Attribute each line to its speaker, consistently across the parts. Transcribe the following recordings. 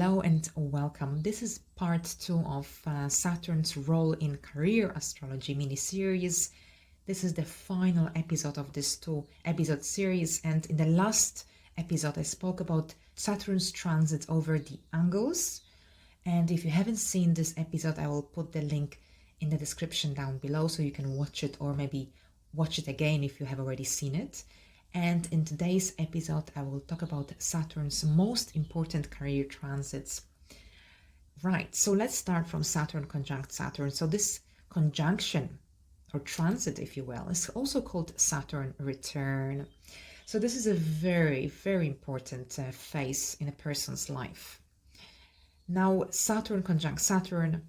Speaker 1: Hello and welcome. This is part 2 of Saturn's role in career astrology mini-series. This is the final episode of this 2-episode series, and in the last episode I spoke about Saturn's transit over the angles. And if you haven't seen this episode, I will put the link in the description down below so you can watch it, or maybe watch it again if you have already seen it. And in today's episode, I will talk about Saturn's most important career transits. Right, so let's start from Saturn conjunct Saturn. So this conjunction, or transit, if you will, is also called Saturn return. So this is a very, very important phase in a person's life. Now, Saturn conjunct Saturn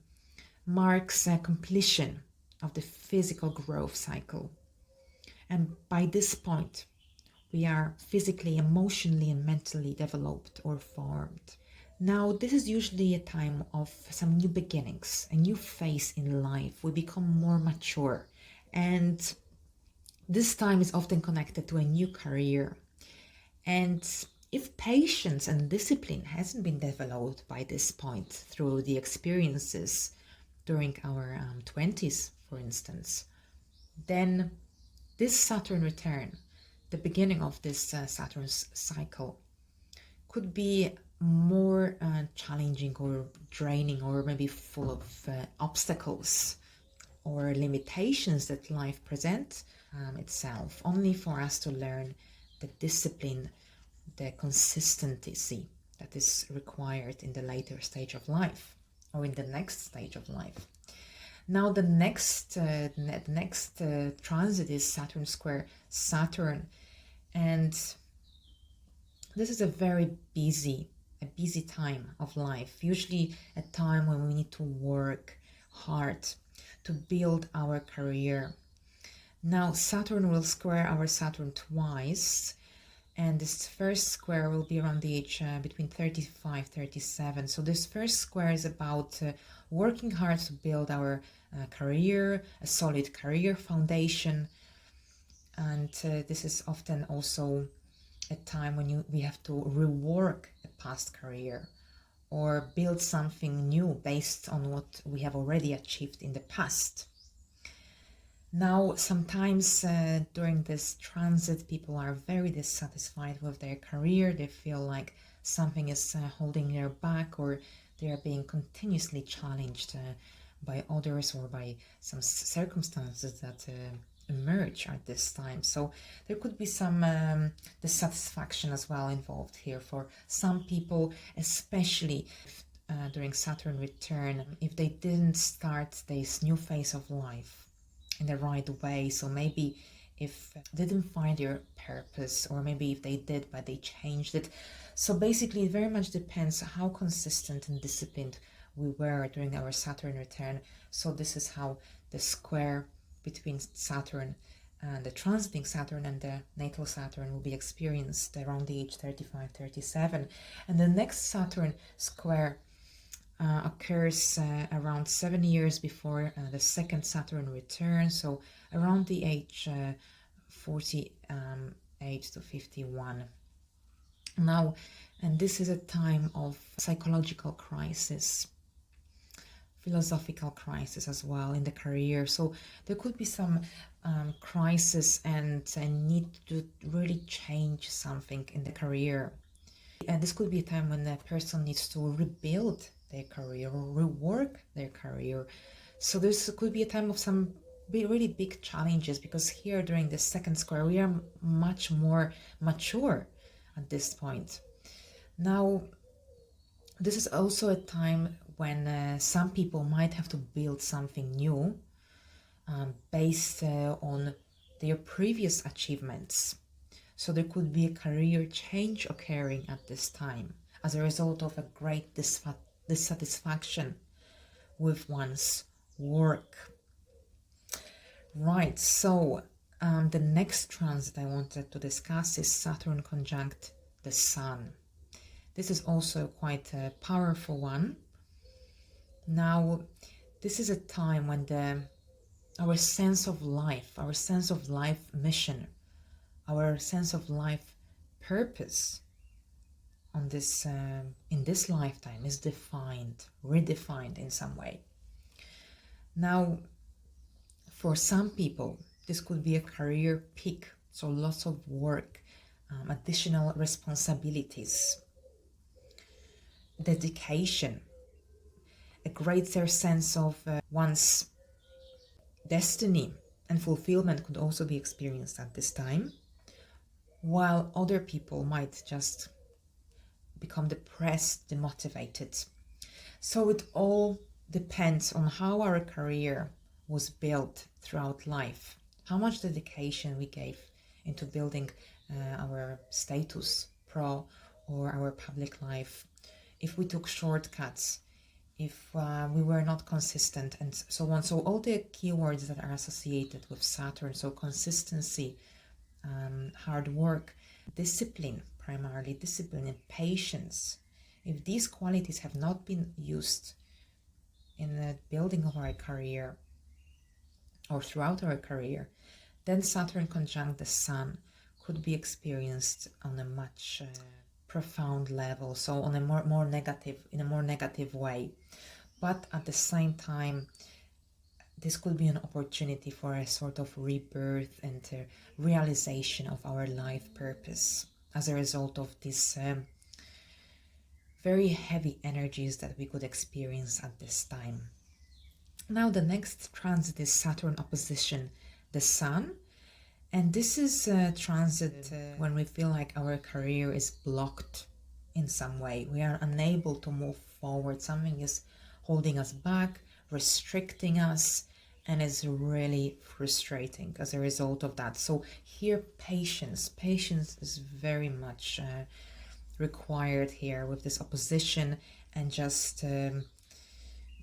Speaker 1: marks a completion of the physical growth cycle. And by this point, we are physically, emotionally, and mentally developed or formed. Now, this is usually a time of some new beginnings, a new phase in life. We become more mature, and this time is often connected to a new career. And if patience and discipline hasn't been developed by this point through the experiences during our 20s, for instance, then this Saturn return, the beginning of this Saturn's cycle, could be more challenging or draining, or maybe full of obstacles or limitations that life presents itself, only for us to learn the discipline, the consistency that is required in the later stage of life, or in the next stage of life. Now the next transit is Saturn square Saturn, and this is a very busy time of life, usually a time when we need to work hard to build our career. Now Saturn will square our Saturn twice, and this first square will be around the age between 35-37. So this first square is about working hard to build our career, a solid career foundation. And this is often also a time when we have to rework a past career or build something new based on what we have already achieved in the past. Now, sometimes during this transit, people are very dissatisfied with their career. They feel like something is holding their back, or they are being continuously challenged by others or by some circumstances that emerge at this time. So there could be some dissatisfaction as well involved here for some people, especially during Saturn return, if they didn't start this new phase of life in the right way. So maybe if they didn't find their purpose, or maybe if they did but they changed it. So basically it very much depends how consistent and disciplined we were during our Saturn return. So this is how the square between Saturn and the transiting Saturn and the natal Saturn will be experienced around the age 35-37. And the next Saturn square occurs around 7 years before the second Saturn return, so around the age 48-51. Now, and this is a time of psychological crisis, philosophical crisis as well in the career. So there could be some crisis and a need to really change something in the career. And this could be a time when the person needs to rebuild their career or rework their career. So this could be a time of some really big challenges, because here during the second square we are much more mature at this point. Now this is also a time when some people might have to build something new based on their previous achievements. So there could be a career change occurring at this time as a result of a great dissatisfaction with one's work. Right, so the next transit I wanted to discuss is Saturn conjunct the Sun. This is also quite a powerful one. Now, this is a time when our sense of life mission, our sense of life purpose on this in this lifetime is defined, redefined in some way. Now, for some people, this could be a career peak, so lots of work, additional responsibilities, dedication, a greater sense of one's destiny and fulfillment could also be experienced at this time, while other people might just become depressed, demotivated. So it all depends on how our career was built throughout life, how much dedication we gave into building our status pro or our public life, if we took shortcuts, if we were not consistent, and so on. So all the keywords that are associated with Saturn, so consistency, hard work, discipline, primarily discipline and patience, if these qualities have not been used in the building of our career or throughout our career, then Saturn conjunct the Sun could be experienced on a much profound level, so on a more negative, in a more negative way. But at the same time, this could be an opportunity for a sort of rebirth and realization of our life purpose as a result of these very heavy energies that we could experience at this time. Now the next transit is Saturn opposition the Sun, and this is a transit when we feel like our career is blocked in some way. We are unable to move forward. Something is holding us back, restricting us, and is really frustrating as a result of that. So here, patience is very much required here with this opposition, and just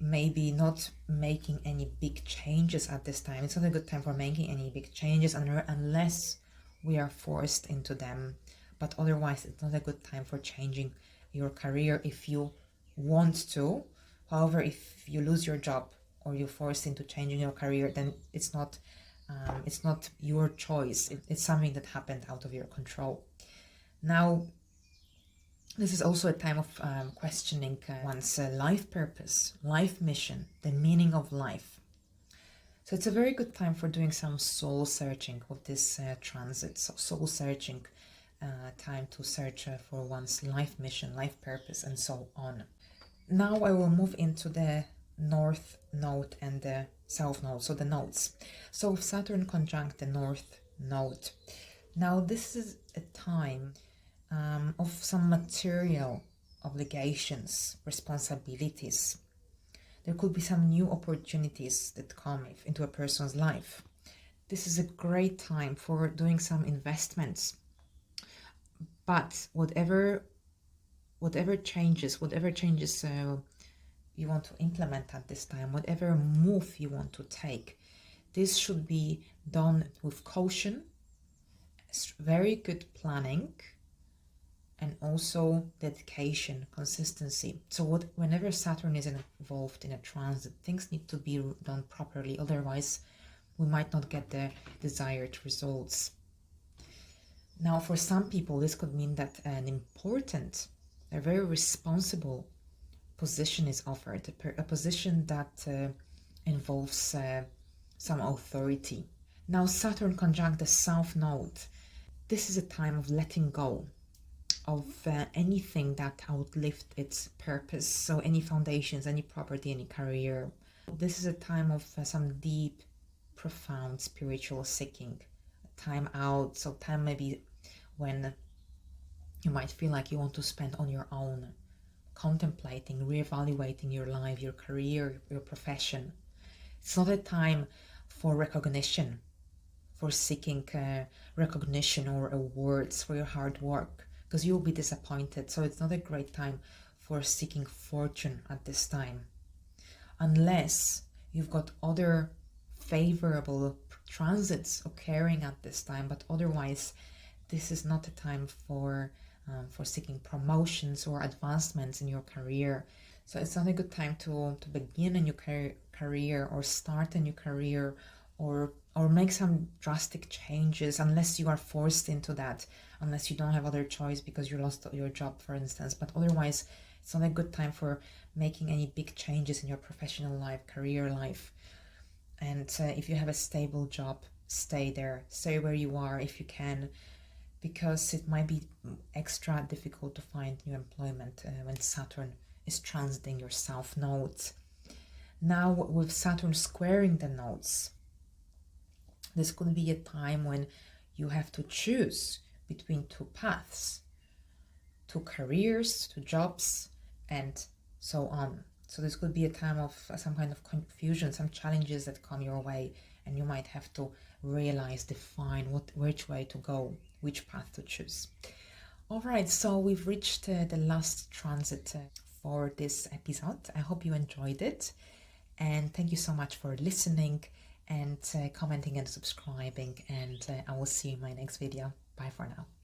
Speaker 1: maybe not making any big changes at this time. It's not a good time for making any big changes unless we are forced into them. But otherwise, it's not a good time for changing your career if you want to. However, if you lose your job or you're forced into changing your career, then it's not your choice. It's something that happened out of your control. Now, this is also a time of questioning one's life purpose, life mission, the meaning of life. So it's a very good time for doing some soul searching with this transit. So soul searching, time to search for one's life mission, life purpose, and so on. Now I will move into the North Node and the South Node, so the nodes. So Saturn conjunct the North Node. Now this is a time of some material obligations, responsibilities. There could be some new opportunities that come into a person's life. This is a great time for doing some investments. But whatever changes you want to implement at this time, whatever move you want to take, this should be done with caution, very good planning, and also dedication, consistency. So whenever Saturn is involved in a transit, things need to be done properly, otherwise we might not get the desired results. Now for some people, this could mean that an important, a very responsible position is offered, a position that involves some authority. Now Saturn conjunct the South Node. This is a time of letting go of anything that outlived its purpose. So any foundations, any property, any career. This is a time of some deep, profound spiritual seeking, time out. So time maybe when you might feel like you want to spend on your own, contemplating, reevaluating your life, your career, your profession. It's not a time for recognition, for seeking recognition or awards for your hard work, because you'll be disappointed. So it's not a great time for seeking fortune at this time, unless you've got other favorable transits occurring at this time. But otherwise, this is not a time for seeking promotions or advancements in your career. So it's not a good time to begin a new career or start a new career or or make some drastic changes unless you are forced into that, unless you don't have other choice because you lost your job, for instance. But otherwise, it's not a good time for making any big changes in your professional life, career life. And if you have a stable job, stay there, stay where you are if you can, because it might be extra difficult to find new employment when Saturn is transiting your south nodes. Now, with Saturn squaring the nodes, this could be a time when you have to choose between two paths, two careers, two jobs, and so on. So this could be a time of some kind of confusion, some challenges that come your way, and you might have to realize, define which way to go, which path to choose. All right, so we've reached the last transit for this episode. I hope you enjoyed it, and thank you so much for listening and commenting and subscribing, and I will see you in my next video. Bye for now.